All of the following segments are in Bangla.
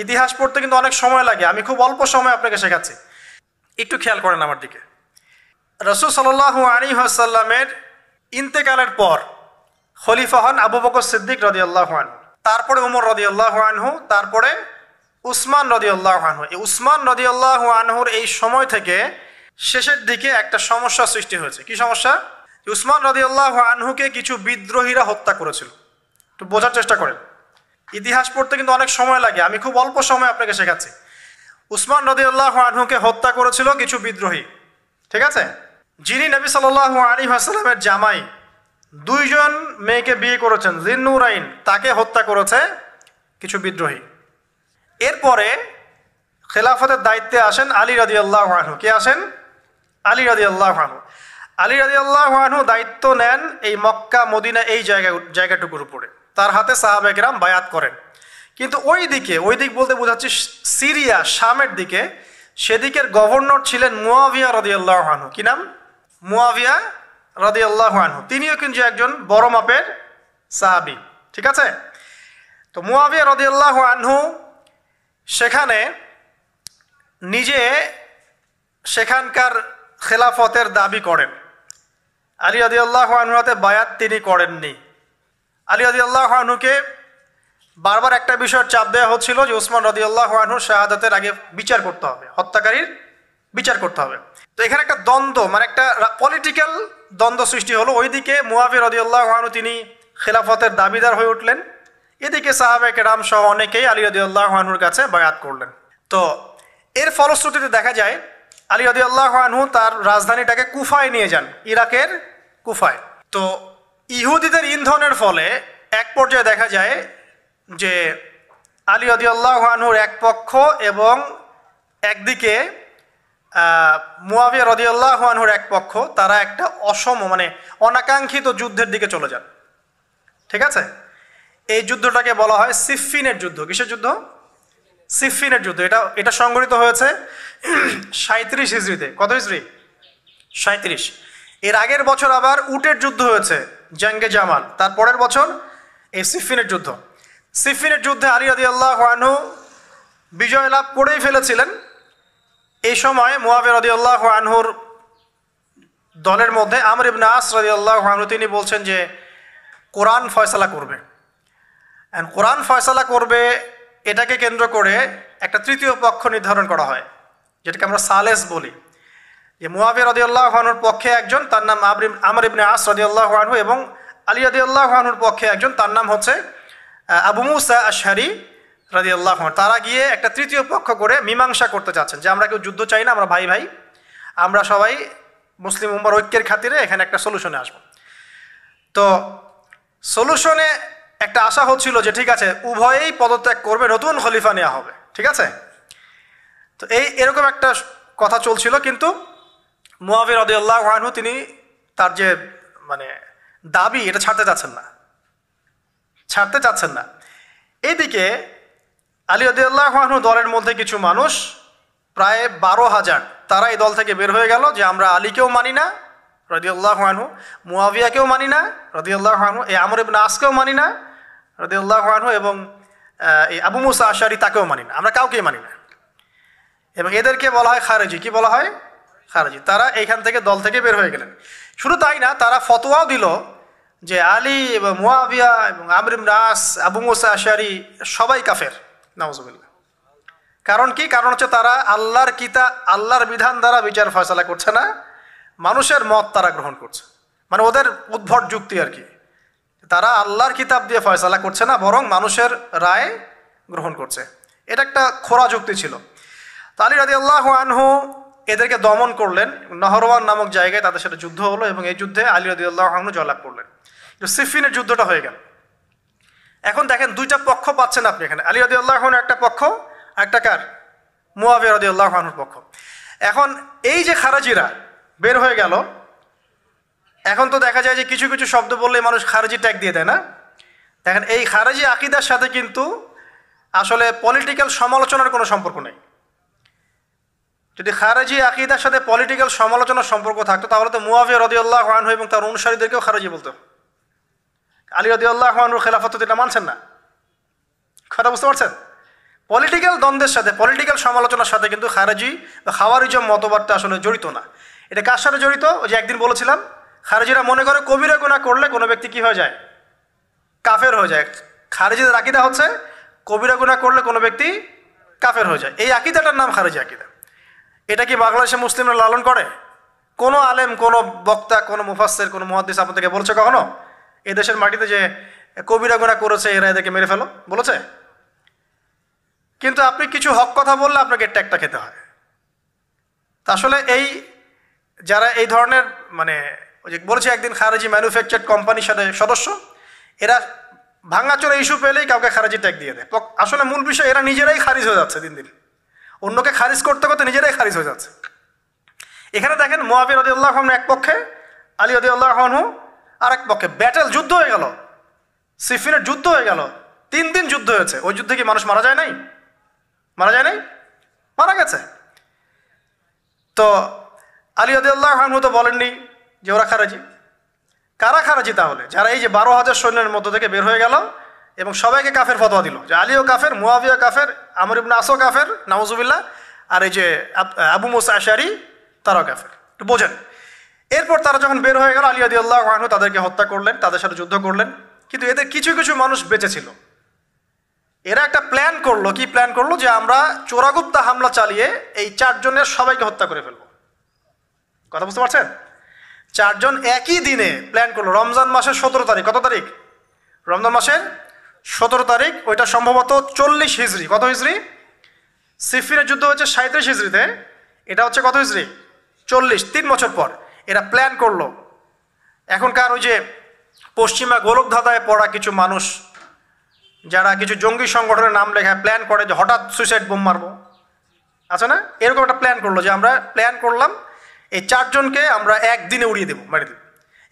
ইতিহাস পড়তে কিন্তু অনেক সময় লাগে, আমি খুব অল্প সময় আপনাকে শেখাচ্ছি, একটু খেয়াল করেন আমার দিকে। রাসূল সাল্লাল্লাহু আলাইহি ওয়াসাল্লামের ইন্তেকালের পর খলিফা হন আবু বকর সিদ্দিক রাদিয়াল্লাহু আনহু, তারপরে ওমর রাদিয়াল্লাহু আনহু, তারপরে উসমান রাদিয়াল্লাহু আনহু। এই উসমান রাদিয়াল্লাহু আনহুর এই সময় থেকে শেষের দিকে একটা সমস্যা সৃষ্টি হয়েছে। কি সমস্যা? উসমান রাদিয়াল্লাহু আনহুকে কিছু বিদ্রোহীরা হত্যা করেছিল। একটু বোঝার চেষ্টা করেন, ইতিহাস পড়তে কিন্তু অনেক সময় লাগে, আমি খুব অল্প সময় আপনাকে শেখাচ্ছি। উসমান রাদিয়াল্লাহু আনহুকে হত্যা করেছিল কিছু বিদ্রোহী, ঠিক আছে? যিনি নবী সাল্লাল্লাহু আলাইহি ওয়াসাল্লামের জামাই, দুইজন মেয়েকে বিয়ে করেছেন, জিন্নুরাইন, তাকে হত্যা করেছে কিছু বিদ্রোহী। এরপরে খেলাফতের দায়িত্বে আসেন আলী রাদিয়াল্লাহু আনহু। কে আসেন? আলী রাদিয়াল্লাহু আনহু। আলী রাদিয়াল্লাহু আনহু দায়িত্ব নেন এই মক্কা মদিনা এই জায়গাটুকুর উপরে, তার হাতে সাহাবায়ে কেরাম বায়াত করেন। কিন্তু ওই দিক বলতে বোঝাচ্ছি সিরিয়া, শামের দিকে, সেদিকের গভর্নর ছিলেন মুয়াবিয়া রাদিয়াল্লাহু আনহু। কি নাম? মুয়াবিয়া রাদিয়াল্লাহু আনহু। তিনিও কিন্তু একজন বড় মাপের সাহাবী, ঠিক আছে? তো মুয়াবিয়া রাদিয়াল্লাহু আনহু সেখানে নিজে সেখানকার খেলাফতের দাবি করেন। আলী রাদিয়াল্লাহু আনহুর হাতে বায়াত তিনি করেননি। আলী রাদিয়াল্লাহু আনহুকে বারবার একটা বিষয়ের চাপ দেওয়া হচ্ছিল যে ওসমান রাদিয়াল্লাহু আনহু শাহাদাতের আগে বিচার করতে হবে, হত্যাকারীর বিচার করতে হবে। তো এখানে একটা দ্বন্দ্ব, মানে একটা পলিটিক্যাল দ্বন্দ্ব সৃষ্টি হলো। ওইদিকে মুয়াবিয়া রাদিয়াল্লাহু আনহু তিনি খেলাফতের দাবিদার হয়ে উঠলেন, এদিকে সাহাবায়ে কেরাম সহ অনেকেই আলী রাদিয়াল্লাহু আনহুর কাছে বায়াত করলেন। তো এর ফলশ্রুতিতে দেখা যায় আলী রাদিয়াল্লাহু আনহু তার রাজধানীটাকে কুফায় নিয়ে যান, ইরাকের কুফায়। তো ইহুদিদের ইন্ধনের ফলে এক পর্যায়ে দেখা যায় যে আলী রাদিয়াল্লাহু আনহুর এক পক্ষ এবং একদিকে মুয়াবিয়া রাদিয়াল্লাহু আনহুর এক পক্ষ, তারা একটা মানে অনাকাঙ্ক্ষিত যুদ্ধের দিকে চলে যান, ঠিক আছে? এই যুদ্ধটাকে বলা হয় সিফফিনের যুদ্ধ। কিসের যুদ্ধ? সিফফিনের যুদ্ধ। এটা সংঘটিত হয়েছে 37 হিজরিতে। কত হিজরি? 37। এর আগের বছর আবার উটের যুদ্ধ হয়েছে, জঙ্গে জামাল। তারপরের বছর এই সিফফিনের যুদ্ধ। সিফফিনের যুদ্ধে আলী রাদিয়াল্লাহু আনহু বিজয় লাভ করেই ফেলেছিলেন। এই সময় মুয়াবিয়া রাদিয়াল্লাহু আনহুর দলের মধ্যে আমর ইবনে আস রাদিয়াল্লাহু আনহু তিনি বলছেন যে কোরআন ফয়সালা করবে। কোরআন ফয়সালা করবে, এটাকে কেন্দ্র করে একটা তৃতীয় পক্ষ নির্ধারণ করা হয়, যেটাকে আমরা সালেস বলি। যে মুয়াবিয়া রাদিয়াল্লাহু আনহুর পক্ষে একজন, তার নাম আমর ইবনে আস রাদিয়াল্লাহু আনহু, এবং আলী রাদিয়াল্লাহু আনহুর পক্ষে একজন, তার নাম হচ্ছে আবু মুসা আশআরী রাদিয়াল্লাহু আনহু। তারা গিয়ে একটা তৃতীয় পক্ষ করে মীমাংসা করতে চাচ্ছেন যে আমরা কেউ যুদ্ধ চাই না, আমরা ভাই ভাই, আমরা সবাই মুসলিম উম্মার ঐক্যের খাতিরে এখানে একটা সলিউশনে আসব। তো সলিউশনে একটা আশা হচ্ছিল যে ঠিক আছে উভয়েই পদত্যাগ করবে, নতুন খলিফা নেওয়া হবে, ঠিক আছে? তো এরকম একটা কথা চলছিল। কিন্তু মুয়াবিয়া রাদিয়াল্লাহু আনহু তিনি তার যে মানে দাবি, এটা ছাড়তে চাচ্ছেন না। এইদিকে আলী রাদিয়াল্লাহু আনহু দলের মধ্যে কিছু মানুষ, প্রায় 12,000, তারা এই দল থেকে বের হয়ে গেল যে আমরা আলীকেও মানি না রাদিয়াল্লাহু আনহু, মুয়াবিয়াকেও মানি না রাদিয়াল্লাহু আনহু, এই আমর ইবনে আসকেও মানি না রাদিয়াল্লাহু আনহু, এবং এই আবু মুসা আশআরী তাকেও মানি না, আমরা কাউকেই মানি না। এবং এদেরকে বলা হয় খারেজি। কি বলা হয়? খারেজি। তারা এইখান থেকে দল থেকে বের হয়ে গেলেন। শুধু তাই না, তারা ফতোয়াও দিল যে আলী এবং মুয়াবিয়া এবং আমর ইবনে আস, আবু মুসা আশআরী সবাই কাফের, নাউজুবিল্লাহ। কারণ কি? কারণ হচ্ছে তারা আল্লাহর বিধান দ্বারা বিচার ফয়সালা করছে না, মানুষের মত তারা গ্রহণ করছে। মানে ওদের উদ্ভট যুক্তি আর কি, তারা আল্লাহর কিতাব দিয়ে ফয়সালা করছে না, বরং মানুষের রায় গ্রহণ করছে। এটা একটা খোরা যুক্তি ছিল। তো আলী রাদিয়াল্লাহু আনহু এদেরকে দমন করলেন। নহরওয়ান নামক জায়গায় তাদের সাথে যুদ্ধ হলো, এবং এই যুদ্ধে আলী রাদিয়াল্লাহু আনহু জয়লাভ করলেন। সিফফিনের যুদ্ধটা হয়ে গেল। এখন দেখেন দুইটা পক্ষ পাচ্ছেন আপনি এখানে, আলী রাদিয়াল্লাহু আনহু একটা পক্ষ, একটা কার? মুয়াবিয়া রাদিয়াল্লাহু আনহুর পক্ষ। এখন এই যে খারাজিরা বের হয়ে গেল, এখন তো দেখা যায় যে কিছু কিছু শব্দ বললে মানুষ খারেজি ট্যাগ দিয়ে দেয় না। দেখেন এই খারেজি আকিদার সাথে কিন্তু আসলে পলিটিক্যাল সমালোচনার কোনো সম্পর্ক নেই। যদি খারেজি আকিদার সাথে পলিটিক্যাল সমালোচনার সম্পর্ক থাকতো তাহলে তো মুয়াবিয়া রাদিয়াল্লাহু আনহু এবং তার অনুসারীদেরকেও খারেজি বলতো। আলী রাদিয়াল্লাহু আনহুর খেলাফত তো এটা মানছেন না, কথা বুঝতে পারছেন? পলিটিক্যাল দ্বন্দ্বের সাথে, পলিটিক্যাল সমালোচনার সাথে কিন্তু খারেজি বা খাওয়ারিজম মতবাদটা আসলে জড়িত না। এটা কার সাথে জড়িত? ওই যে একদিন বলেছিলাম, খারেজিরা মনে করে কবিরা গুনাহ করলে কোনো ব্যক্তি কি হয়ে যায়? কাফের হয়ে যায়। খারেজিদের আকীদা হচ্ছে কবিরা গুনাহ করলে কোনো ব্যক্তি কাফের হয়ে যায়। এই আকীদাটার নাম খারেজি আকীদা। এটা কি বাংলাদেশে মুসলিমরা লালন করে? কোনো আলেম, কোনো বক্তা, কোনো মুফাসসির, কোনো মুহাদ্দিস আপনাদেরকে বলেছে কখনো এই দেশের মাটিতে যে কবিরা গুনাহ করেছে এরা এদেরকে মেরে ফেলো? বলেছে? কিন্তু আপনি কিছু হক কথা বললে আপনাকে ট্যাগটা খেতে হয়। তা আসলে এই যারা এই ধরনের মানে ওই যে বলেছে একদিন খারেজি ম্যানুফ্যাকচার্ড কোম্পানির সাথে সদস্য, এরা ভাঙাচোরা ইস্যু পেলেই কাউকে খারেজি ট্যাগ দিয়ে দেয়। আসলে মূল বিষয় এরা নিজেরাই খারিজ হয়ে যাচ্ছে, দিন দিন অন্যকে খারিজ করতে করতে নিজেরাই খারিজ হয়ে যাচ্ছে। এখানে দেখেন মুআবিয়া রাদিয়াল্লাহু আনহু এক পক্ষে, আলী রাদিয়াল্লাহু আনহু আর এক পক্ষে, ব্যাটেল, যুদ্ধ হয়ে গেল, সিফিনের যুদ্ধ হয়ে গেল, 3 দিন যুদ্ধ হয়েছে। ওই যুদ্ধে কি মানুষ মারা যায় নাই? মারা যায় নাই? মারা গেছে। তো আলী রাদিয়াল্লাহু আনহু তো বলেননি যে ওরা খারেজি। কারা খারেজি তাহলে? যারা এই যে 12,000 সৈন্যের মধ্য থেকে বের হয়ে গেল এবং সবাইকে কাফের ফতোয়া দিল যে আলীও কাফের, মুআবিয়া কাফের, আমর ইবনে আসও কাফের, নাউজুবিল্লাহ, আর এই যে আবু মুসা আশআরী তারাও কাফের। একটু বোঝেন। এরপর তারা যখন বের হয়ে গেল, আলী রাদিয়াল্লাহু আনহু তাদেরকে হত্যা করলেন, তাদের সাথে যুদ্ধ করলেন। কিন্তু এদের কিছু কিছু মানুষ বেঁচে ছিল। এরা একটা প্ল্যান করলো। কি প্ল্যান করলো? যে আমরা চোরাগুপ্তা হামলা চালিয়ে এই 4 জনের সবাইকে হত্যা করে ফেলবো। কথা বুঝতে পারছেন? 4 জন একই দিনে প্ল্যান করলো। রমজান মাসের 17 তারিখ। কত তারিখ? রমজান মাসের 17 তারিখ। ওইটা সম্ভবত 40 হিজরি। কত হিজরি? সিফিনের যুদ্ধ হচ্ছে 37 হিজরিতে, এটা হচ্ছে কত হিজরি? 40, 3 বছর পর এরা প্ল্যান করলো। এখনকার ওই যে পশ্চিমা গোলকধাঁধায় পড়া কিছু মানুষ যারা কিছু জঙ্গি সংগঠনের নাম লেখা প্ল্যান করে যে হঠাৎ সুইসাইড বোম মারবো, আছে না? এরকম একটা প্ল্যান করলো যে আমরা প্ল্যান করলাম এই 4 জনকে আমরা একদিনে উড়িয়ে দেবো, মেরে দেবো।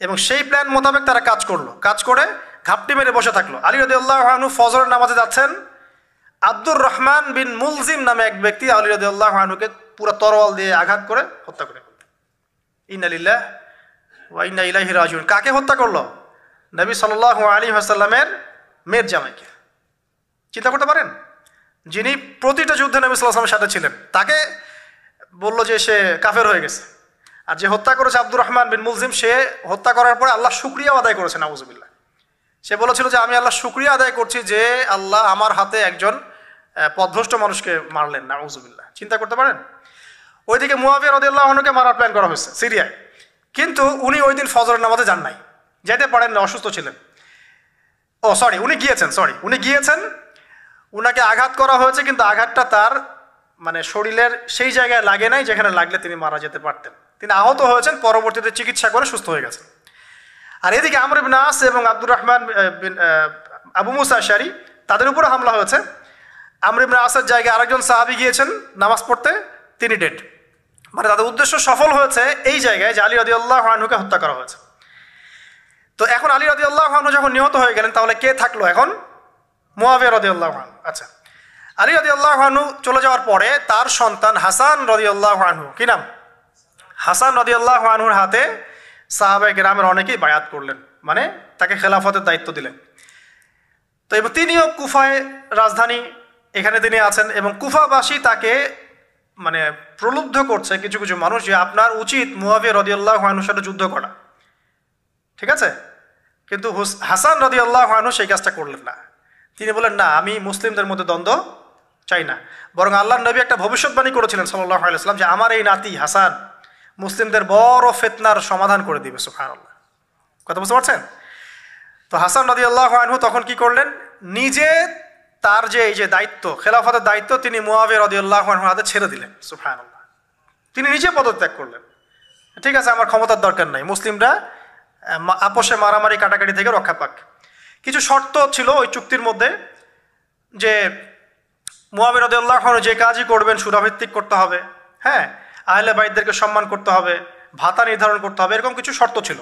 এবং সেই প্ল্যান মোতাবেক তারা কাজ করলো। কাজ করে ঘাপটি মেরে বসে থাকলো। আলী রাদিয়াল্লাহু আনহু ফজরের নামাজে যাচ্ছেন, আব্দুর রহমান বিন মুলজিম নামে এক ব্যক্তি আলী রাদিয়াল্লাহু আনহুকে পুরো তরোয়াল দিয়ে আঘাত করে হত্যা করে ফেলল। ইন্না লিল্লাহি ওয়া ইন্না ইলাইহি রাজিউন। কাকে হত্যা করলো? নবী সাল্লাল্লাহু আলাইহি ওয়াসাল্লামের মেয়ের জামাইকে। চিন্তা করতে পারেন? যিনি প্রতিটা যুদ্ধে নবী সাল্লাল্লাহু আলাইহি ওয়াসাল্লামের সাথে ছিলেন, তাকে বললো যে সে কাফের হয়ে গেছে। আর যে হত্যা করেছে আব্দুর রহমান বিন মুলজিম, সে হত্যা করার পরে আল্লাহ শুকরিয়া আদায় করেছে, নাউজুবিল্লাহ। সে বলেছিল যে আমি আল্লাহ শুকরিয়া আদায় করছি যে আল্লাহ আমার হাতে একজন পথভ্রষ্ট মানুষকে মারলেন, নাউজুবিল্লাহ। চিন্তা করতে পারেন? ওইদিকে মুআবিয়া রাদিয়াল্লাহু আনহুকে মারার প্ল্যান করা হয়েছে সিরিয়ায়, কিন্তু উনি ওই দিন ফজরের নামাজে যান নাই, যেতে পারেন না, অসুস্থ ছিলেন। উনি গিয়েছেন, উনাকে আঘাত করা হয়েছে, কিন্তু আঘাতটা তার মানে শরীরের সেই জায়গায় লাগে নাই যেখানে লাগলে তিনি মারা যেতে পারতেন। তিনি আহত হয়েছেন, পরবর্তীতে চিকিৎসা করে সুস্থ হয়ে গেছেন। আর এদিকে আমর ইবনে আস এবং আব্দুর রহমান আবু মুসা আশআরী, তাদের উপরে হামলা হয়েছে। আমর ইবনে আসের জায়গায় আরেকজন সাহাবী গিয়েছেন নামাজ পড়তে, তিনি ডেড। মানে তাদের উদ্দেশ্য সফল হয়েছে এই জায়গায় যে আলী রাদিয়াল্লাহু আনহুকে হত্যা করা হয়েছে। তো এখন আলী রাদিয়াল্লাহু আনহু যখন নিহত হয়ে গেলেন, তাহলে কে থাকলো এখন? মুআবিয়া রাদিয়াল্লাহু আনহু। আচ্ছা, আলী রাদিয়াল্লাহু আনহু চলে যাওয়ার পরে তার সন্তান হাসান রাদিয়াল্লাহু আনহু, কি নাম? হাসান রাদিয়াল্লাহু আনহুর হাতে সাহাবায়ে কেরামের অনেকেই বায়াত করলেন, মানে তাকে খেলাফতের দায়িত্ব দিলেন। তো এবং তিনিও কুফায়, রাজধানী, এখানে তিনি আছেন, এবং কুফাবাসী তাকে মানে প্রলুব্ধ করছে কিছু কিছু মানুষ যে আপনার উচিত মুআবিয়া রাদিয়াল্লাহু আনহুর সাথে যুদ্ধ করা, ঠিক আছে? কিন্তু হাসান রাদিয়াল্লাহু আনহু সেই কাজটা করলেন না। তিনি বলেন না, আমি মুসলিমদের মধ্যে দ্বন্দ্ব চাই না, বরং আল্লাহর নবী একটা ভবিষ্যৎবাণী করেছিলেন সাল্লাল্লাহু আলাইহি ওয়াসাল্লাম যে আমার এই নাতি হাসান মুসলিমদের বড় ফিতনার সমাধান করে দিবে। সুবহানাল্লাহ, কথা বুঝতে পারছেন? তো হাসান রাদিয়াল্লাহু আনহু তখন কি করলেন? নিজে তার যে এই যে দায়িত্ব, খেলাফতের দায়িত্ব, তিনি মুআবিয়া রাদিয়াল্লাহু আনহুর হাতে ছেড়ে দিলেন। সুবহানাল্লাহ, তিনি নিজে পদত্যাগ করলেন। ঠিক আছে, আমার ক্ষমতার দরকার নাই, মুসলিমরা আপোষে মারামারি কাটাকাটি থেকে রক্ষা পাক। কিছু শর্ত ছিল ওই চুক্তির মধ্যে, যে মুআবিয়া রাদিয়াল্লাহু আনহু যে কাজই করবেন সুরাভিত্তিক করতে হবে, হ্যাঁ, আহলে বাইতদেরকে সম্মান করতে হবে, ভাতা নির্ধারণ করতে হবে, এরকম কিছু শর্ত ছিল,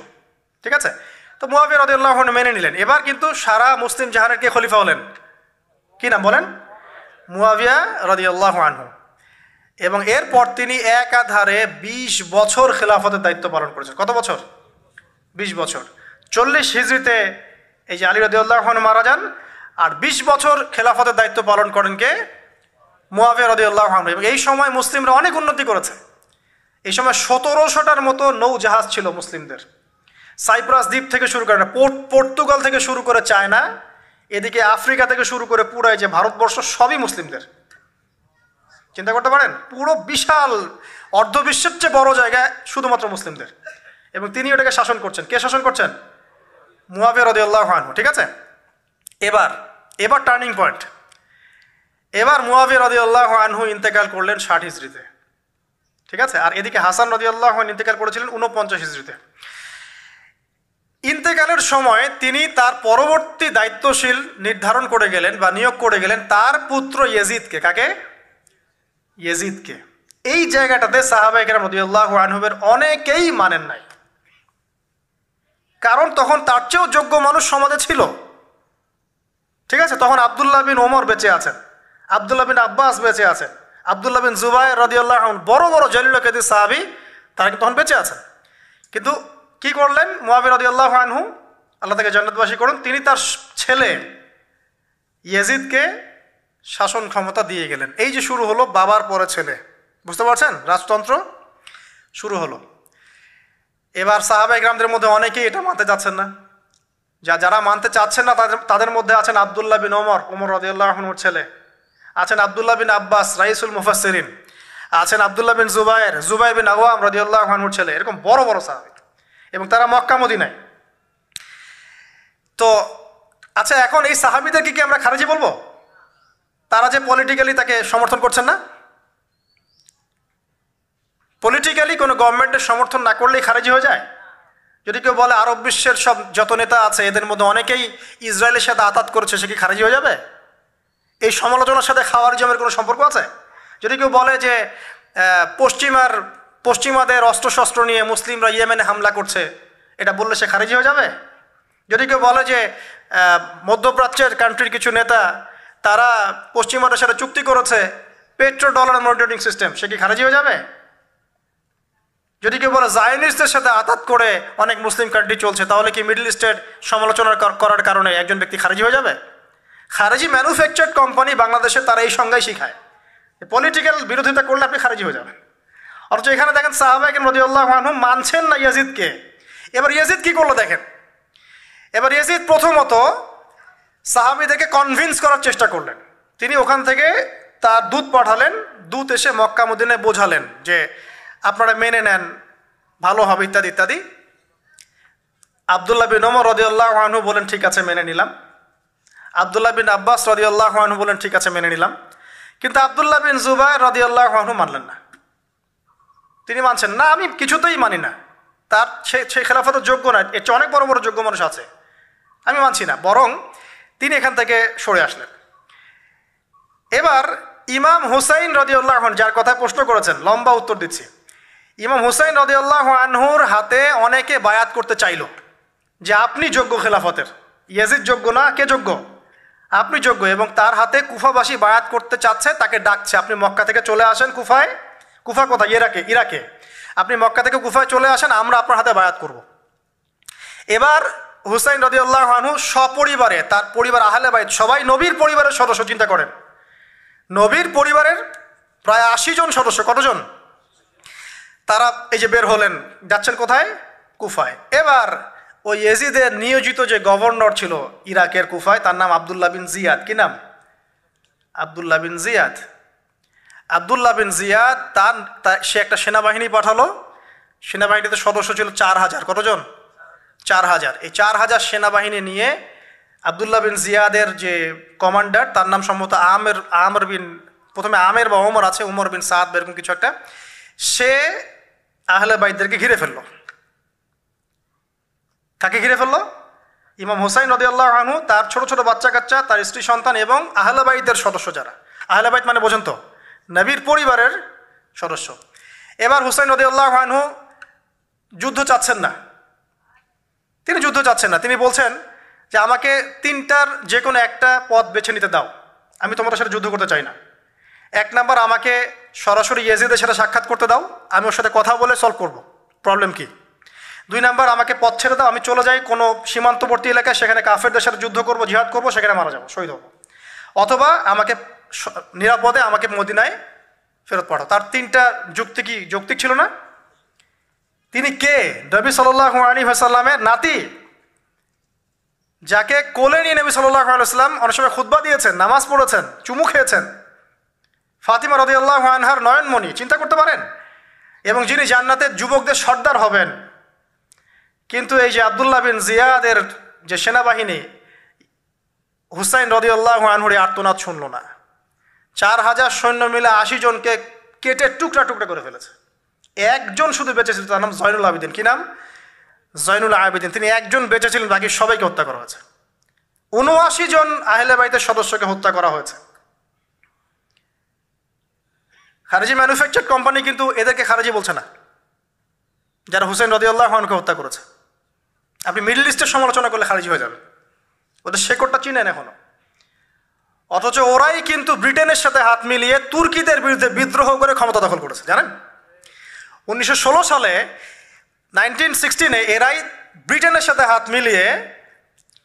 ঠিক আছে? তো মুআবিয়া রাদিয়াল্লাহু আনহু মেনে নিলেন। এবার কিন্তু সারা মুসলিম জাহানের কে খলিফা হলেন? কি নাম বলেন? মুআবিয়া রাদিয়াল্লাহু আনহু। এবং এরপর তিনি একাধারে 20 বছর খেলাফতের দায়িত্ব পালন করেছেন। কত বছর? 20 বছর। 40 হিজরিতে এই যে আলী রাদিয়াল্লাহু আনহু মারা যান, আর 20 বছর খেলাফতের দায়িত্ব পালন করেন কে? মুয়াবিয়া রাদিয়াল্লাহু আনহু। এবং এই সময় মুসলিমরা অনেক উন্নতি করেছে। এই সময় 1700টার মতো নৌ জাহাজ ছিল মুসলিমদের। সাইপ্রাস দ্বীপ থেকে শুরু করে পর্তুগাল থেকে শুরু করে চায়না, এদিকে আফ্রিকা থেকে শুরু করে পুরো যে ভারতবর্ষ সবই মুসলিমদের। চিন্তা করতে পারেন, পুরো বিশাল অর্ধবিশ্বের চেয়ে বড় জায়গায় শুধুমাত্র মুসলিমদের, এবং তিনি ওটাকে শাসন করছেন। কে শাসন করছেন? মুয়াবিয়া রাদিয়াল্লাহু আনহু। ঠিক আছে, এবার টার্নিং পয়েন্ট। এবার মুয়াবিয়া রাদিয়াল্লাহু আনহু ইন্তেকাল করলেন 60 হিজরিতে। ঠিক আছে, আর এদিকে হাসান রাদিয়াল্লাহু আনহু ইন্তেকাল করেছিলেন 49 হিজরিতে। ইন্তেকালের সময় তিনি তার পরবর্তী দায়িত্বশীল নির্ধারণ করে গেলেন বা নিয়োগ করে গেলেন তার পুত্র ইয়েজিদকে। কাকে? ইয়েজিদকে। এই জায়গাটাতে সাহাবায়ে কেরাম রাদিয়াল্লাহু আনহুমের অনেকেই মানেন নাই, কারণ তখন তার চেয়েও যোগ্য মানুষ সমাজে ছিল। ঠিক আছে, তখন আব্দুল্লাহ বিন ওমর বেঁচে আছেন, আব্দুল্লাহ বিন আব্বাস বেঁচে আছেন, আব্দুল্লাহ বিন জুবাইর রাদিয়াল্লাহু আনহু, বড় বড় জলিল কাদির সাহাবী, তারা কিন্তু তখন বেঁচে আছেন। কিন্তু কি করলেন মুয়াবিয়া রাদিয়াল্লাহু আনহু, আল্লাহ তাকে জান্নাতবাসী করুন, তিনি তার ছেলে ইয়েজিদকে শাসন ক্ষমতা দিয়ে গেলেন। এই যে শুরু হলো বাবার পরে ছেলে, বুঝতে পারছেন, রাজতন্ত্র শুরু হলো। এবার সাহাবায়ে কেরামদের মধ্যে অনেকেই এটা মানতে চাচ্ছেন না। যারা মানতে চাচ্ছেন না তাদের মধ্যে আছেন আব্দুল্লাহ বিন ওমর রাদিয়াল্লাহু আনহুর ছেলে, আছেন আব্দুল্লাহ বিন আব্বাস রাইসুল মুফাসসিরিন, আছেন আব্দুল্লাহ বিন জুবাইর বিন আওয়াম রাদিয়াল্লাহু আনহুর ছেলে, এরকম বড় বড় সাহাবী, এবং তারা মক্কা মদিনায়। তো আচ্ছা, এখন এই সাহাবীদেরকে কি আমরা খারিজি বলবো? তারা যে পলিটিক্যালি তাকে সমর্থন করছেন না, পলিটিক্যালি কোনো গভর্নমেন্টের সমর্থন না করলেই খারিজি হয়ে যায়? যদি কেউ বলে আরব বিশ্বের সব যত নেতা আছে এদের মধ্যে অনেকেই ইসরায়েলের সাথে আতাত করেছে, সে কি খারিজি হয়ে যাবে? এই সমালোচনার সাথে খাওয়ারিজমের কোনো সম্পর্ক আছে? যদি কেউ বলে যে পশ্চিমাদের অস্ত্রশস্ত্র নিয়ে মুসলিমরা ইয়েমেনে হামলা করছে, এটা বললে সে খারিজি হয়ে যাবে? যদি কেউ বলে যে মধ্যপ্রাচ্যের কান্ট্রির কিছু নেতা তারা পশ্চিমাদের সাথে চুক্তি করেছে পেট্রো ডলার মনিটরিং সিস্টেম, সে কি খারিজি হয়ে যাবে? যদি কেউ বলে জায়নিস্টদের সাথে আতাত করে অনেক মুসলিম কান্ট্রি চলছে, তাহলে কি মিডল ইস্টের সমালোচনা করার কারণে একজন ব্যক্তি খারিজি হয়ে যাবে? খারিজি ম্যানুফ্যাকচার্ড কোম্পানি বাংলাদেশে তারা এই সংজ্ঞাই শিখায়, পলিটিক্যাল বিরোধিতা করলে আপনি খারিজি হয়ে যাবেন। অথচ এখানে দেখেন সাহাবায়ে কেরাম রাদিয়াল্লাহু আনহুম মানছেন না ইয়াজিদকে। এবার ইয়াজিদ কি করলো দেখেন। এবার ইয়াজিদ প্রথমত সাহাবীদেরকে কনভিন্স করার চেষ্টা করলেন। তিনি ওখান থেকে তার দূত পাঠালেন, দূত এসে মক্কা মদিনায় বোঝালেন যে আপনারা মেনে নেন, ভালো হবে, ইত্যাদি ইত্যাদি। আব্দুল্লাহ বিন ওমর রাদিয়াল্লাহু আনহু বলেন ঠিক আছে মেনে নিলাম, আব্দুল্লাহ বিন আব্বাস রাদিয়াল্লাহু আনহু বলেন ঠিক আছে মেনে নিলাম। কিন্তু আব্দুল্লাহ বিন জুবাইর রাদিয়াল্লাহু আনহু মানলেন না। তিনি মানছেন না, আমি কিছুতেই মানি না, তার সেই খেলাফতের যোগ্য নয়, এর চেয়ে অনেক বড় বড় যোগ্য মানুষ আছে, আমি মানছি না। বরং তিনি এখান থেকে সরে আসলেন। এবার ইমাম হুসাইন রাদিয়াল্লাহু আনহু, যার কথা প্রশ্ন করেছেন, লম্বা উত্তর দিচ্ছি। ইমাম হুসাইন রাদিয়াল্লাহু আনহুর হাতে অনেকে বায়াত করতে চাইল যে আপনি যোগ্য খেলাফতের, ইয়াজিদ যোগ্য না, কে যোগ্য? আপনি যোগ্য। এবং তার হাতে কুফাবাসী বায়াত করতে চাচ্ছে, তাকে ডাকছে আপনি মক্কা থেকে চলে আসেন কুফায়। কুফা কোথায়? ইরাকে। আপনি মক্কা থেকে কুফায় চলে আসেন, আমরা আপনার হাতে বায়াত করব। এবার হুসাইন রাদিয়াল্লাহু আনহু সপরিবারে, তার পরিবার আহলে বাইত সবাই নবীর পরিবারের সদস্য, চিন্তা করেন, নবীর পরিবারের প্রায় 80 জন সদস্য। কতজন? তারা এই যে বের হলেন, যাচ্ছেন কোথায়? কুফায়। এবার ওই ইয়াজিদের নিয়োজিত যে গভর্নর ছিল ইরাকের কুফায়, তার নাম আব্দুল্লাহ বিন জিয়াদ। কি নাম? আব্দুল্লাহ বিন জিয়াদ। আব্দুল্লাহ বিন জিয়াদ সে একটা সেনাবাহিনী পাঠালো। সেনাবাহিনীতে সদস্য ছিল 4000। কতজন? 4000। এই 4000 সেনাবাহিনী নিয়ে আব্দুল্লাহ বিন জিয়াদের যে কমান্ডার, তার নাম সম্ভবত আমের বিন, প্রথমে আমের বা ওমর আছে, উমর বিন সাদ এরকম কিছু একটা, সে আহলে বাইতদেরকে ঘিরে ফেললো। কাকে ঘিরে ফেললো? ইমাম হুসাইন রাদিয়াল্লাহু আনহু, তার ছোট ছোট বাচ্চা কাচ্চা, তার স্ত্রী সন্তান এবং আহলে বাইতের সদস্য যারা। আহলে বাইত মানে বোঝেন তো, নবীর পরিবারের সদস্য। এবার হুসাইন রাদিয়াল্লাহু আনহু যুদ্ধ চাচ্ছেন না, তিনি যুদ্ধ চাচ্ছেন না। তিনি বলছেন যে আমাকে 3টার যে কোনো একটা পথ বেছে নিতে দাও, আমি তোমাদের সাথে যুদ্ধ করতে চাই না। 1 নাম্বার, আমাকে সরাসরি ইয়াজিদের সাথে সাক্ষাৎ করতে দাও, আমি ওর সাথে কথা বলে সলভ করব, প্রবলেম কি। 2 নাম্বার, আমাকে পথ ছেড়ে দাও, আমি চলে যাই কোনো সীমান্তবর্তী এলাকায়, সেখানে কাফেরদের সাথে যুদ্ধ করব, জিহাদ করব, সেখানে মারা যাবো, শহীদ হব। অথবা আমাকে নিরাপদে আমাকে মদিনায় ফেরত পাঠাও। তার 3টা যুক্তি কি যৌক্তিক ছিল না? তিনি কে? নবী সাল্লাল্লাহু আলাইহি ওয়াসাল্লামের নাতি, যাকে কোলে নিয়ে নবী সাল্লাল্লাহু আলাইহি ওয়াসাল্লাম অনেক সময় খুতবা দিয়েছেন, নামাজ পড়েছেন, চুমু খেয়েছেন। ফাতিমা রাদিয়াল্লাহু আনহার নয়নমণি, চিন্তা করতে পারেন, এবং যিনি জান্নাতের যুবকদের সর্দার হবেন। কিন্তু এই যে আব্দুল্লাহ বিন জিয়াদের যে সেনাবাহিনী, হুসাইন রাদিয়াল্লাহু আনহুর আর্তনাদ শুনল না। 4000 সৈন্য মিলে 80 জনকে কেটে টুকরা টুকরা করে ফেলেছে। একজন শুধু বেঁচে ছিল, তার নাম জয়নুল আবেদিন। কি নাম? জয়নুল আবেদিন। তিনি একজন বেঁচে ছিলেন, বাকি সবাইকে হত্যা করা হয়েছে। 79 জন আহলে বাইতের সদস্যকে হত্যা করা হয়েছে। খারেজি ম্যানুফ্যাকচার কোম্পানি কিন্তু এদেরকে খারেজি বলছে না, যারা হুসাইন রাদিয়াল্লাহু আনহুকে হত্যা করেছে। আপনি মিডল ইস্টের সমালোচনা করলে খারিজি হয়ে যাবে, ওদের শেকড়টা চিনেন এখনো। অথচ ওরাই কিন্তু ব্রিটেনের সাথে হাত মিলিয়ে তুর্কিদের বিরুদ্ধে বিদ্রোহ করে ক্ষমতা দখল করেছে, জানেন? 1916 সালে 1916 এরাই ব্রিটেনের সাথে হাত মিলিয়ে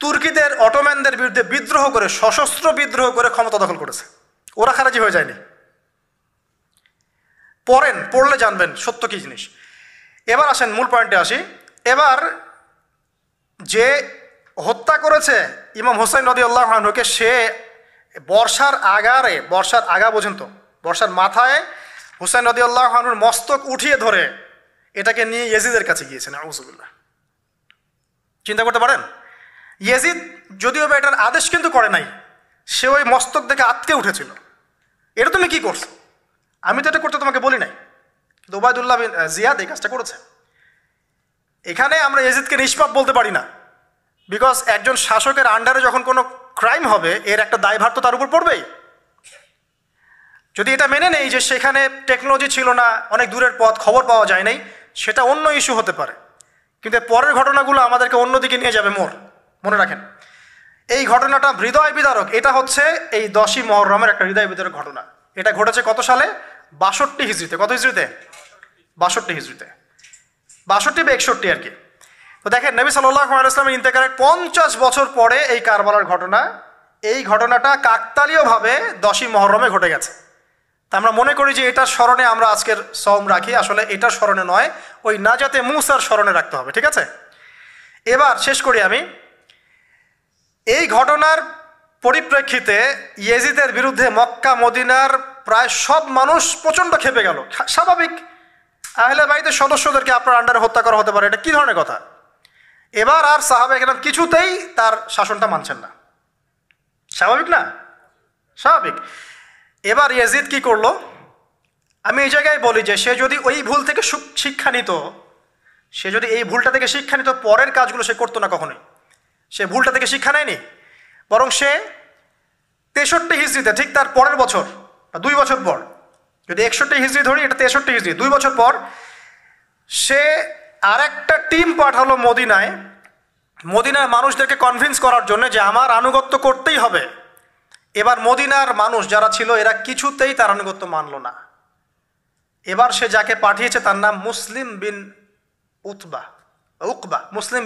তুর্কিদের, অটোম্যানদের বিরুদ্ধে বিদ্রোহ করে, সশস্ত্র বিদ্রোহ করে ক্ষমতা দখল করেছে। ওরা খারাজি হয়ে যায়নি। পড়েন, পড়লে জানবেন সত্য কী জিনিস। এবার আসেন মূল পয়েন্টে আসি। এবার যে হত্যা করেছে ইমাম হুসাইন রাদিয়াল্লাহু আনহুকে, সে বর্ষার আগা পর্যন্ত, বর্ষার মাথায় হুসাইন রাদিয়াল্লাহু আনহুর মস্তক উঠিয়ে ধরে এটাকে নিয়ে ইয়েজিদের কাছে গিয়েছেন। আউযুবিল্লাহ। চিন্তা করতে পারেন, ইয়েজিদ যদিও বা এটার আদেশ কিন্তু করে নাই, সে ওই মস্তক দেখে আটকে উঠেছিল। এটা তুমি কি করছো? আমি তো এটা করতে তোমাকে বলি নাই, কিন্তু ওবায়দুল্লাহ বিন জিয়াদ এই কাজটা করেছে। এখানে আমরা ইয়েজিদকে নিষ্পাপ বলতে পারি না, বিকজ একজন শাসকের আন্ডারে যখন কোনো ক্রাইম হবে, এর একটা দায়ভার তো তার উপর পড়বেই। যদি এটা মেনে নেই যে সেখানে টেকনোলজি ছিল না, অনেক দূরের পথ, খবর পাওয়া যায় নাই, সেটা অন্য ইস্যু হতে পারে, কিন্তু পরের ঘটনাগুলো আমাদেরকে অন্যদিকে নিয়ে যাবে। মনে রাখেন, এই ঘটনাটা হৃদয় বিদারক। এটা হচ্ছে এই 10ই মুহররমের একটা হৃদয় বিদারক ঘটনা। এটা ঘটেছে কত সালে? 62 হিজরিতে। কত হিজরিতে? 62 হিজরিতে, 62 বা 61 আর কি। তো দেখেন, নবী সাল্লাল্লাহু আলাইহি ওয়াসাল্লামের ইন্তেকালের 50 বছর পরে এই কারবালার ঘটনা, এই ঘটনাটা কাকতালীয়ভাবে 10ই মুহররমে ঘটে গেছে। তা আমরা মনে করি যে এটার স্মরণে আমরা আজকের সওম রাখি, আসলে এটার স্মরণে নয়, ওই নাজাতে মূসার স্মরণে রাখতে হবে। ঠিক আছে, এবার শেষ করি আমি। এই ঘটনার পরিপ্রেক্ষিতে ইয়েজিদের বিরুদ্ধে মক্কা মদিনার প্রায় সব মানুষ প্রচণ্ড ক্ষেপে গেল। স্বাভাবিক, আহলে বাইতের সদস্যদেরকে আপনার আন্ডারে হত্যা করা হতে পারে, এটা কী ধরনের কথা? এবার আর সাহাবায়ে কেরাম কিছুতেই তার শাসনটা মানছেন না। স্বাভাবিক না? স্বাভাবিক। এবার ইয়েজিদ কি করলো? আমি এই জায়গায় বলি যে সে যদি ওই ভুল থেকে শিক্ষা নিত, সে যদি এই ভুলটা থেকে শিক্ষা নিত, পরের কাজগুলো সে করতো না কখনোই। সে ভুলটা থেকে শিক্ষা নেয়নি, বরং সে 63 হিজরিতে, ঠিক তার পরের বছর বা 2 বছর পর, যদি 61 হিজরি ধরি, এটা 63 হিজরি, 2 বছর পর সে আরেকটা টিম পাঠালো মদিনায়, মদিনার মানুষদেরকে কনভিন্স করার জন্য যে আমার আনুগত্য করতেই হবে। এবার মদিনার মানুষ যারা ছিল, এরা কিছুতেই তার আনুগত্য মানল না। এবার সে যাকে পাঠিয়েছে তার নাম মুসলিম বিন উকবা। মুসলিম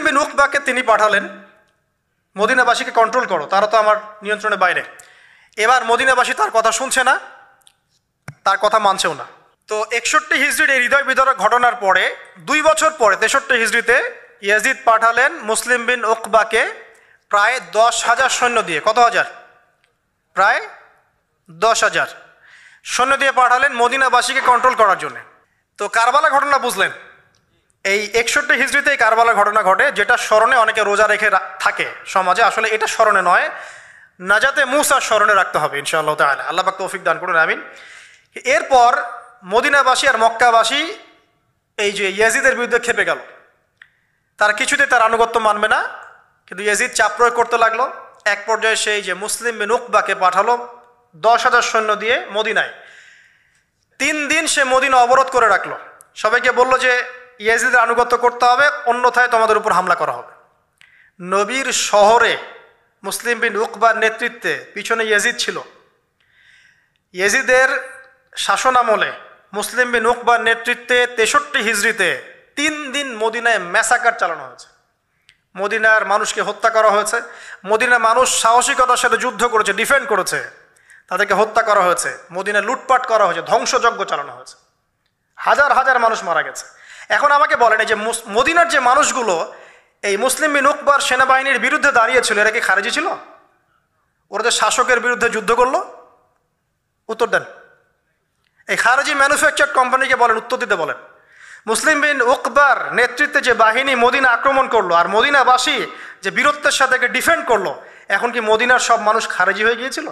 বিন উকবাকে তিনি পাঠালেন, মদিনাবাসীকে কন্ট্রোল করো, তারা তো আমার নিয়ন্ত্রণের বাইরে। এবার মদিনাবাসী তার কথা শুনছে না, তার কথা মানছেও না। তো 61 হিজরির এই হৃদয় বিদারক ঘটনার পরে 2 বছর পরে 63 হিজরিতে ইয়াজিদ পাঠালেন মুসলিম বিন উকবাকে প্রায় 10,000 সৈন্য দিয়ে। কত হাজার? প্রায় 10,000 সৈন্য দিয়ে পাঠালেন মদিনাবাসীকে কন্ট্রোল করার জন্য। তো কারবালা ঘটনা বুঝলেন, এই 61 হিজরিতে এই কারবালা ঘটনা ঘটে, যেটা স্মরণে অনেকে রোজা রেখে থাকে সমাজে। আসলে এটা স্মরণে নয়, নাজাতে মূসার স্মরণে রাখতে হবে ইনশাআল্লাহ তাআলা। আল্লাহ পাক তৌফিক দান করুন, আমিন। এরপর মদিনাবাসী আর মক্কাবাসী এই যে ইয়াজিদের বিরুদ্ধে খেপে গেল, তারা কিছুতেই তার আনুগত্য মানবে না, কিন্তু ইয়াজিদ চাপ প্রয়োগ করতে লাগলো। এক পর্যায়ে সেই যে মুসলিম বিন উকবাকে পাঠালো 10,000 সৈন্য দিয়ে মদিনায়। 3 দিন সে মদিনা অবরোধ করে রাখলো, সবাইকে বলল যে ইয়াজিদের আনুগত্য করতে হবে, অন্যথায় তোমাদের উপর হামলা করা হবে। নবীর শহরে মুসলিম বিন উকবার নেতৃত্বে পিছনে ইয়াজিদ ছিল। ইয়াজিদের শাসন আমলে মুসলিম বিন উকবার নেতৃত্বে 63 হিজরিতে 3 দিন মদিনায় ম্যাসাকার চালানো হয়েছে। মদিনার মানুষকে হত্যা করা হয়েছে, মদিনার মানুষ সাহসিকতার সাথে যুদ্ধ করেছে, ডিফেন্ড করেছে, তাদেরকে হত্যা করা হয়েছে, মদিনা লুটপাট করা হয়েছে, ধ্বংসযজ্ঞ চালানো হয়েছে, হাজার হাজার মানুষ মারা গেছে। এখন আমাকে বলেন, এই যে মদিনার যে মানুষগুলো এই মুসলিম বিন উকবার সেনাবাহিনীর বিরুদ্ধে দাঁড়িয়েছিল, এরা কি খারেজি ছিল? ওরা যে শাসকের বিরুদ্ধে যুদ্ধ করলো? উত্তর দেন। এই খারেজি ম্যানুফ্যাকচার কোম্পানিকে বলেন, উত্তর দিতে বলেন। মুসলিম বিন উকবার নেতৃত্বে যে বাহিনী মদিনা আক্রমণ করলো আর মদিনাবাসী যে বীরত্বের সাথে ডিফেন্ড করলো, এখন কি মদিনার সব মানুষ খারেজি হয়ে গিয়েছিল?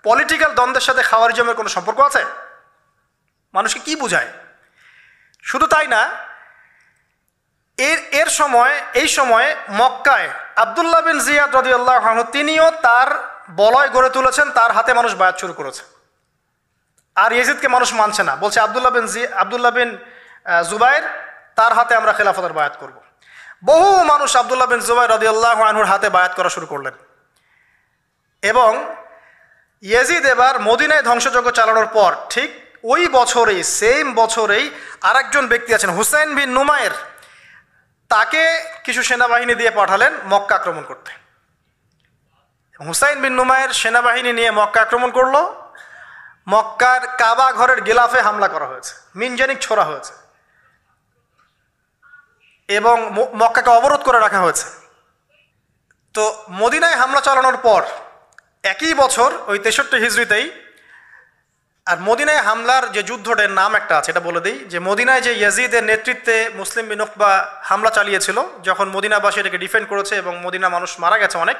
পলিটিক্যাল দ্বন্দ্বের সাথে খাওয়ারিজমের কোনো সম্পর্ক আছে? মানুষকে কি বুঝায়? শুধু তাই না, এই সময়ে মক্কায় আব্দুল্লাহ বিন জিয়াদ রাদিয়াল্লাহু আনহু তিনিও তার বলয় গড়ে তুলেছেন, তার হাতে মানুষ বায়াত শুরু করেছে। আর ইয়েজিদকে মানুষ মানছে না, বলছে আব্দুল্লাহ বিন জুবাইর, তার হাতে আমরা খেলাফতের বায়াত করব। বহু মানুষ আব্দুল্লাহ বিন জুবাইর রাদিয়াল্লাহু আনহুর হাতে বায়াত করা শুরু করলেন এবং ইয়েজিদ এবার মদিনায় ধ্বংসযজ্ঞ চালানোর পর ঠিক ওই বছরেই, সেম বছরেই আরেকজন ব্যক্তি আছেন হুসাইন বিন নুমায়ের, তাকে কিছু সেনাবাহিনী দিয়ে পাঠালেন মক্কা আক্রমণ করতে। হুসাইন বিন নুমায়ের সেনাবাহিনী নিয়ে মক্কা আক্রমণ করলো। মক্কার কাবা ঘরের গিলাফে হামলা করা হয়েছে, মিনজানিক ছোড়া হয়েছে এবং মক্কাকে অবরোধ করে রাখা হয়েছে। তো মদিনায় হামলা চালানোর পর একই বছর ওই 63 হিজরিতেই, আর মদিনায় হামলার যে যুদ্ধটার নাম একটা আছে, এটা বলে দিই, যে মদিনায় যে ইয়াজিদের নেতৃত্বে মুসলিম বিন উকবা হামলা চালিয়েছিল, যখন মদিনাবাসী এটাকে ডিফেন্ড করেছে এবং মদিনা মানুষ মারা গেছে, অনেক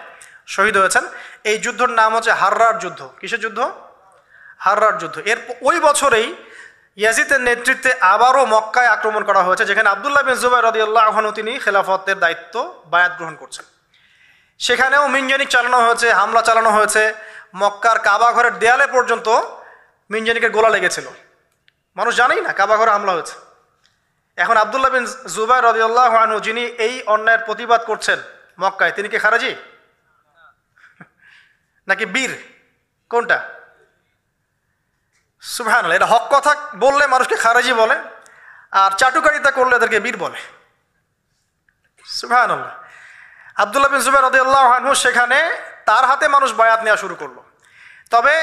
শহীদ হয়েছেন, এই যুদ্ধের নাম হচ্ছে হাররার যুদ্ধ। কিসের যুদ্ধ? হাররার যুদ্ধ। এর ওই বছরেই ইয়াজিদের নেতৃত্বে আবারও মক্কায় আক্রমণ করা হয়েছে, যেখানে আব্দুল্লাহ বিন জুবাইর রাদিয়াল্লাহু আনহু তিনি খেলাফতের দায়িত্ব বায়াত গ্রহণ করছেন। সেখানেও মিনজানিক চালানো হয়েছে, হামলা চালানো হয়েছে, মক্কার কাবা ঘরের দেয়ালে পর্যন্ত মিনজানিকের গোলা লেগেছিল। মানুষ জানেই না কাবা ঘরে হামলা হয়েছে। এখন আব্দুল্লাহ বিন জুবাইর রাদিয়াল্লাহু আনহু, যিনি এই অন্যায়ের প্রতিবাদ করছেন মক্কায়, তিনি কি খারাজি নাকি বীর? কোনটা? সুবহানাল্লাহ। এটা হক কথা বললে মানুষকে খারাজি বলে, আর চাটুকারিতা করলে এদেরকে বীর বলে। সুবহানাল্লাহ। আব্দুল্লাহ বিন জুবাইর রাদিয়াল্লাহু আনহু সেখানে তার হাতে মানুষ বায়াত নেওয়া শুরু করলো। তবে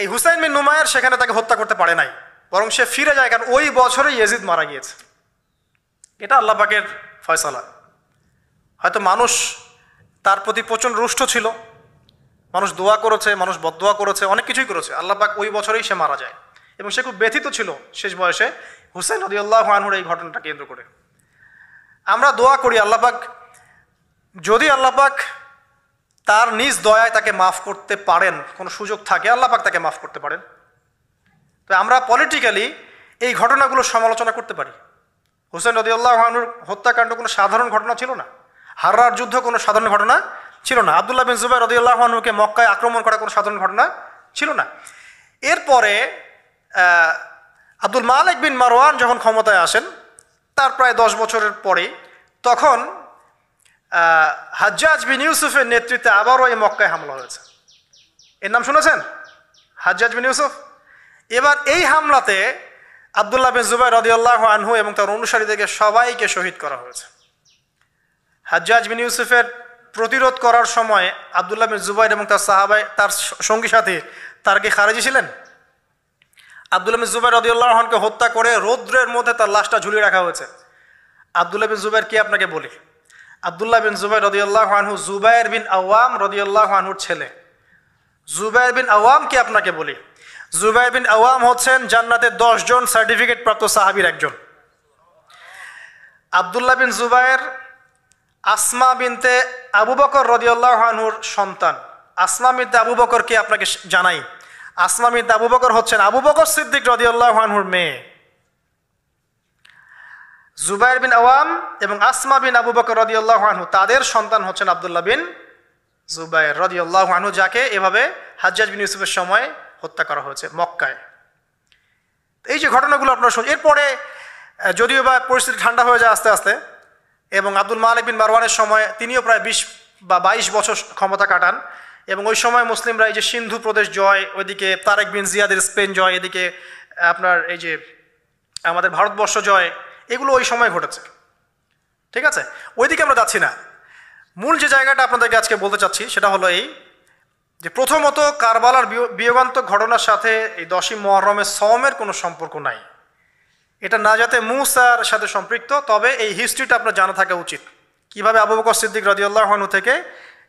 এই হুসাইন বিন নুমায়ের সেখানে তাকে হত্যা করতে পারে নাই, বরং সে ফিরে যায়, কারণ ওই বছরে ইয়েজিদ মারা গিয়েছে। এটা আল্লাহ পাকের ফয়সালা। হয়তো মানুষ তার প্রতি প্রচণ্ড রুষ্ট ছিল, মানুষ দোয়া করেছে, মানুষ বদদোয়া করেছে, অনেক কিছুই করেছে, আল্লাহ পাক ওই বছরেই সে মারা যায় এবং সে খুব ব্যথিত ছিল শেষ বয়সে হুসাইন রাদিয়াল্লাহু আনহুর এই ঘটনাটা কেন্দ্র করে। আমরা দোয়া করি আল্লাহ পাক, যদি আল্লাহ পাক তার নিজ দয়ায় তাকে মাফ করতে পারেন, কোনো সুযোগ থাকে, আল্লাহ পাক তাকে মাফ করতে পারেন। তো আমরা পলিটিক্যালি এই ঘটনাগুলো সমালোচনা করতে পারি। হুসাইন রাদিয়াল্লাহু আনহুর হত্যাকাণ্ড কোনো সাধারণ ঘটনা ছিল না, হাররার যুদ্ধ কোনো সাধারণ ঘটনা ছিল না, আব্দুল্লাহ বিন জুবাইর রাদিয়াল্লাহু আনহুকে মক্কায় আক্রমণ করা কোনো সাধারণ ঘটনা ছিল না। এরপরে আব্দুল মালিক বিন মারওয়ান যখন ক্ষমতায় আসেন, তার প্রায় 10 বছরের পরে, তখন হাজ্জাজ বিন ইউসুফের নেতৃত্বে আবারও এই মক্কায় হামলা হয়েছে। এর নাম শুনেছেন? হাজ্জাজ বিন ইউসুফ। এবার এই হামলাতে আব্দুল্লাহ বিন জুবাইর রাদিয়াল্লাহু আনহু এবং তার অনুসারীদেরকে সবাইকে শহীদ করা হয়েছে। হাজ্জাজ বিন ইউসুফের প্রতিরোধ করার সময় আব্দুল্লাহ বিন জুবাইর এবং তার সাহাবাই, তার সঙ্গী সাথী, তার কি খারেজি ছিলেন? আব্দুল্লাহ বিন জুবাইর রাদিয়াল্লাহু আনহুকে হত্যা করে রৌদ্রের মধ্যে তার লাশটা ঝুলিয়ে রাখা হয়েছে। আব্দুল্লাহ বিন জুবাইর কি আপনাকে বলি? আব্দুল্লাহ বিন জুবাইর রাদিয়াল্লাহু আনহু জুবাইর বিন আওয়াম রাদিয়াল্লাহু আনহুর ছেলে। জুবাইর বিন আওয়াম কি আপনাকে বলি? জুবাইর বিন আওয়াম হচ্ছেন জান্নাতে 10 জন সার্টিফিকেট প্রাপ্ত সাহাবীর একজন। আব্দুল্লাহ বিন জুবাইর আসমা বিনতে আবু বকর রাদিয়াল্লাহু আনহুর সন্তান। আসমা বিনতে আবু বকরকে আপনাকে জানাই, আসমা বিনতে আবু বকর হচ্ছেন আবু বকর সিদ্দিক রাদিয়াল্লাহু আনহুর মেয়ে। জুবাইর বিন আওয়াম এবং আসমা বিন আবু বকর রাদিয়াল্লাহু আনহু, তাদের সন্তান হচ্ছেন আব্দুল্লাহ বিন জুবাইর রাদিয়াল্লাহু আনহু, যাকে এভাবে হাজ্জাজ বিন ইউসুফের সময় হত্যা করা হয়েছে মক্কায়। এই যে ঘটনাগুলো আপনারা শুনুন। এরপরে যদিও বা পরিস্থিতি ঠান্ডা হয়ে যায় আস্তে আস্তে, এবং আব্দুল মালিক বিন মারওয়ানের সময় তিনিও প্রায় 20 বা 22 বছর ক্ষমতা কাটান, এবং ওই সময় মুসলিমরা এই যে সিন্ধু প্রদেশ জয়, ওইদিকে তারেক বিন জিয়াদের স্পেন জয়, এদিকে আপনার এই যে আমাদের ভারতবর্ষ জয়, এগুলো ওই সময় ঘটেছে। ঠিক আছে, ওইদিকে আমরা যাচ্ছি না। মূল যে জায়গাটা আপনাদেরকে আজকে বলতে চাচ্ছি সেটা হলো এই যে প্রথমত কারবালার বিয়োগান্তক ঘটনার সাথে এই 10ই মুহররমের সওমের কোনো সম্পর্ক নাই। এটা নাজাতে মুসার সাথে সম্পৃক্ত, তবে এই হিস্ট্রিটা আপনার জানা থাকা উচিত, কিভাবে আবু বকর সিদ্দিক রাদিয়াল্লাহু আনহু থেকে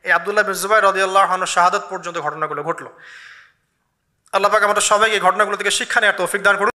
এই আব্দুল্লাহ বিন জুবাইর রাদিয়াল্লাহু আনহু শাহাদাত পর্যন্ত ঘটনাগুলো ঘটলো। আল্লাহ পাক আমাদের সবাইকে এই ঘটনাগুলো থেকে শিক্ষা নেওয়ার তৌফিক দান করুন।